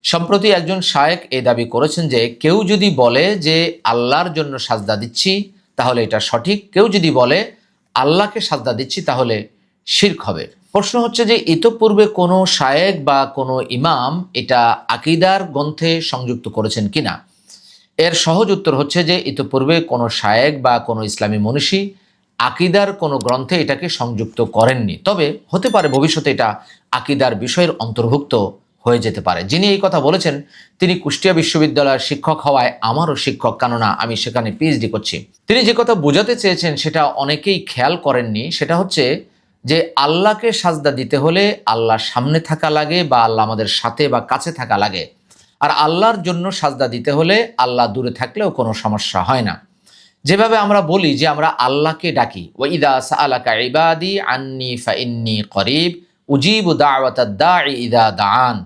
সম্প্রতি একজন শায়েখ এই দাবি করেছেন যে কেউ যদি বলে যে আল্লাহর জন্য সাজদা দিচ্ছি তাহলে এটা সঠিক, কেউ যদি বলে আল্লাহকে সাজদা দিচ্ছি তাহলে শিরক হবে। প্রশ্ন হচ্ছে যে ইতোপূর্বে কোনো শায়েখ বা কোনো ইমাম এটা আকীদার গ্রন্থে সংযুক্ত করেছেন কিনা। এর সহজ উত্তর হচ্ছে যে ইতোপূর্বে কোনো শায়েখ বা কোনো ইসলামী মনীষী আকীদার কোনো গ্রন্থে এটাকে সংযুক্ত করেননি, তবে হতে পারে ভবিষ্যতে এটা আকীদার বিষয়ের অন্তর্ভুক্ত হয়ে যেতে পারে। যিনি এই কথা বলেছেন তিনি কুষ্টিয়া বিশ্ববিদ্যালয়ের শিক্ষক হওয়ায় আমারও শিক্ষক, কেননা আমি সেখানে পিএইচডি করছি। তিনি যে কথা বোঝাতে চেয়েছেন সেটা অনেকেই খেয়াল করেননি, সেটা হচ্ছে যে আল্লাহকে সাজদা দিতে হলে আল্লাহর সামনে থাকা লাগে বা আল্লাহ আমাদের সাথে বা কাছে থাকা লাগে, আর আল্লাহর জন্য সাজদা দিতে হলে আল্লাহ দূরে থাকলেও কোনো সমস্যা হয় না। যেভাবে আমরা বলি যে আমরা আল্লাহকে ডাকি, ওয়াইদা সাআলাকা ইবাদি আন্নি ফাইন্নী করিব উজিবু দাওয়াতাদ দাঈ ইযা দাআন।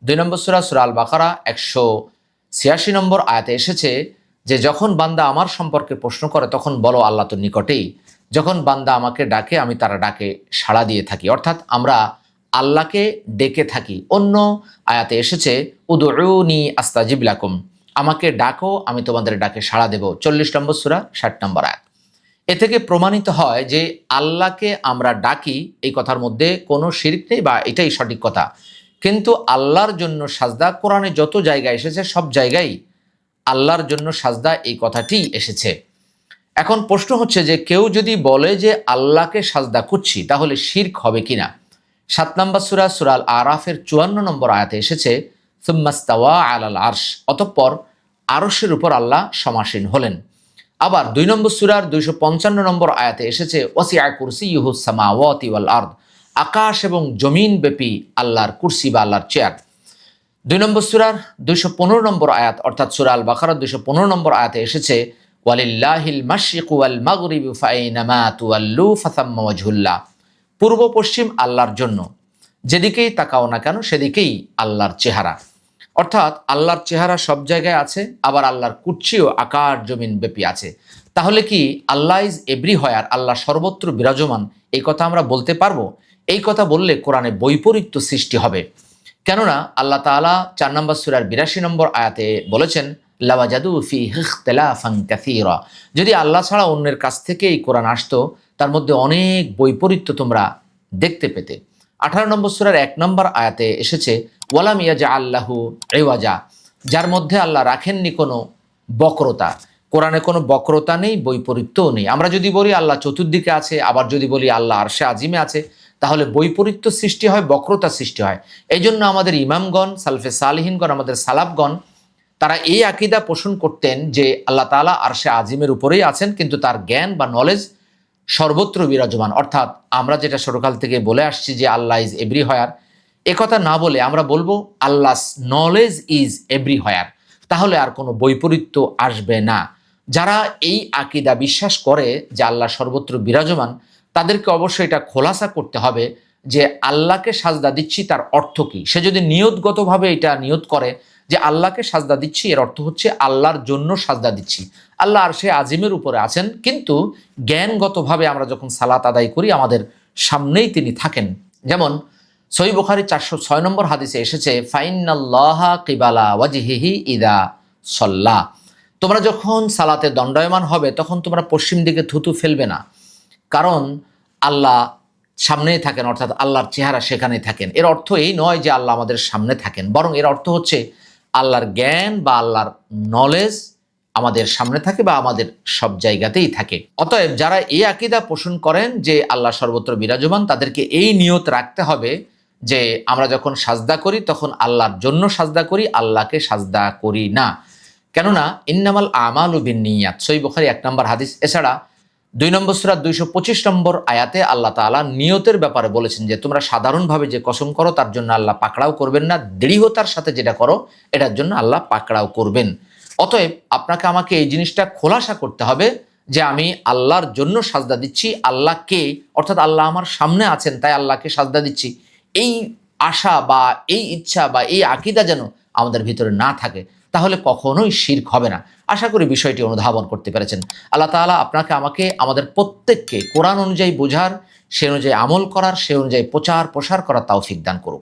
2 নম্বর সূরা সূরা আল বাকারা 186 নম্বর আয়াতে এসেছে যে যখন বান্দা আমার সম্পর্কে প্রশ্ন করে তখন বলো আল্লাহ তো নিকটেই, যখন বান্দা আমাকে ডাকে আমি তার ডাকে সাড়া দিয়ে থাকি, অর্থাৎ আমরা আল্লাহকে ডেকে থাকি। অন্য আয়াতে এসেছে উদউনি আস্তাজিব লাকুম, আমাকে ডাকো আমি তোমাদের ডাকে সাড়া দেব, 40 নম্বর সূরা 60 নম্বর আয়াত। এ থেকে প্রমাণিত হয় যে আল্লাহকে আমরা ডাকি, এই কথার মধ্যে কোনো শিরক নেই বা এটাই সঠিক কথা। কিন্তু আল্লাহর জন্য সাজদা কোরআনে যত জায়গায় এসেছে সব জায়গায় আল্লাহর জন্য সাজদা এই কথাটি এসেছে। এখন প্রশ্ন হচ্ছে যে কেউ যদি বলে যে আল্লাহকে সাজদা করছি তাহলে শিরক হবে কিনা। 7 নম্বর সূরা সূরা আল আরাফের 54 নম্বর আয়াতে এসেছে সুম্মাস্তাওয়া আলাল আরশ, অতঃপর আরশের উপর আল্লাহ সমাসীন হলেন। আবার 2 নম্বর সূরার 255 নম্বর আয়াতে এসেছে ওয়াসিআ কুরসিয়ুহুস সামাওয়াতি ওয়াল আরদ, আকাশ এবং জমিন ব্যাপী আল্লাহর কুরসি বা আল্লাহর চেয়ার। 2 নম্বর সূরার 215 নম্বর আয়াত অর্থাৎ সূরা আল বাকারার 215 নম্বর আয়াতে এসেছে ওয়ালিল্লাহিল মাশরিকু ওয়াল মাগরিবু ফাইনামা তুওয়াল্লু ফাসাম্মা ওয়াজহুল্লাহ, পূর্ব পশ্চিম আল্লাহর জন্য, যেদিকেই তাকাও না কেন সেদিকেই আল্লাহর চেহারা। অর্থাৎ আল্লাহর চেহারা সব জায়গায় আছে, আবার আল্লাহর কুরসিও আকাশ জমিন ব্যাপী আছে। তাহলে কি আল্লাহ ইজ এভরিহোয়ার, আল্লাহ সর্বত্র বিরাজমান, এই কথা আমরা বলতে পারবো? এই কথা বললে কোরআনে বৈপরীত্য সৃষ্টি হবে। কেননা আল্লাহ তাআলা 4 নম্বর সূরার 82 নম্বর আয়াতে বলেছেন লাওয়াজাদু ফীহি ইখতিলাফান কাসীরা, যদি আল্লাহ ছাড়া অন্যের কাছ থেকে এই কোরআন আসতো তার মধ্যে অনেক বৈপরীত্য তোমরা দেখতে পেতে। 18 নম্বর সূরার 1 নম্বর আয়াতে এসেছে ওয়ালাম ইয়াজআল লাহু ইওয়াজা, যার মধ্যে আল্লাহ রাখেননি কোনো বক্রতা। কোরআনে কোনো বক্রতা নেই, বৈপরীত্যও নেই। আমরা যদি বলি আল্লাহ চতুর্দিকে আছে, আবার যদি বলি আল্লাহ আরশে আজিমে আছে, তাহলে বৈপরীত্য সৃষ্টি হয়, বক্রতা সৃষ্টি হয়। এই জন্য আমাদের ইমামগণ, সালফে সালিহিনগণ, আমাদের সালাফগণ তারা এই আকীদা পোষণ করতেন যে আল্লাহ তাআলা আরশে আজিমের উপরেই আছেন, কিন্তু তার জ্ঞান বা নলেজ সর্বত্র বিরাজমান। অর্থাৎ আমরা যেটা ছোটকাল থেকে বলে আসছি যে আল্লাহ ইজ এভরিহোয়ার, একথা না বলে আমরা বলবো আল্লাহর নলেজ ইজ এভরিহোয়ার, তাহলে আর কোনো বৈপরীত্য আসবে না। যারা এই আকীদা বিশ্বাস করে যে আল্লাহ সর্বত্র বিরাজমান, তাদেরকে অবশ্যই এটা খোলাসা করতে হবে যে আল্লাহকে সাজদা দিচ্ছি তার অর্থ কী। সে যদি নিয়তগতভাবে এটা নিয়ত করে যে আল্লাহকে সাজদা দিচ্ছি, এর অর্থ হচ্ছে আল্লাহর জন্য সাজদা দিচ্ছি, আল্লাহ আরশে আজিমের উপরে আছেন, কিন্তু জ্ঞানগতভাবে আমরা যখন সালাত আদায় করি আমাদের সামনেই তিনি থাকেন। যেমন সহিহ বুখারী 406 নম্বর হাদিসে এসেছে ফাইনাল্লাহা কিবালা ওয়াজহিহি ইদা সাল্লা, তোমরা যখন সালাতে দণ্ডায়মান হবে তখন তোমরা পশ্চিম দিকে থুতু ফেলবে না, কারণ আল্লাহ সামনেই থাকেন, অর্থাৎ আল্লাহর চেহারা সেখানেই থাকেন। এর অর্থ এই নয় যে আল্লাহ আমাদের সামনে থাকেন, বরং এর অর্থ হচ্ছে আল্লাহর জ্ঞান বা আল্লাহর নলেজ আমাদের সামনে থাকে বা আমাদের সব জায়গাতেই থাকে। অতএব যারা এই আকীদা পোষণ করেন যে আল্লাহ সর্বত্র বিরাজমান, তাদেরকে এই নিয়ত রাখতে হবে যে আমরা যখন সাজদা করি তখন আল্লাহর জন্য সাজদা করি, আল্লাহকে সাজদা করি না। কেননা ইন্নামাল আমালু বিন্নিয়াত, সহিহ বুখারী 1 নম্বর হাদিস। এছাড়া 2 নম্বর সূরা 225 নম্বর আয়াতে আল্লাহ তাআলা নিয়তের ব্যাপারে বলেছেন যে তোমরা সাধারণভাবে যে কসম করো তার জন্য আল্লাহ পাকড়াও করবেন না, দৃঢ়তার সাথে যেটা করো এটার জন্য আল্লাহ পাকড়াও করবেন। অতএব আপনাকে আমাকে এই জিনিসটা খোলাসা করতে হবে যে আমি আল্লাহর জন্য সাজদা দিচ্ছি, আল্লাহকে, অর্থাৎ আল্লাহ আমার সামনে আছেন তাই আল্লাহকে সাজদা দিচ্ছি, এই আশা বা এই ইচ্ছা বা এই আকীদা যেন আমাদের ভিতরে না থাকে, তাহলে কখনোই শিরক হবে না। আশা করি বিষয়টি অনুধাবন করতে পেরেছেন। আল্লাহ তাআলা আপনাকে আমাকে আমাদের প্রত্যেককে কোরআন অনুযায়ী বোঝার, সে অনুযায়ী আমল করার, সে অনুযায়ী প্রচার প্রসার করার তৌফিক দান করুন।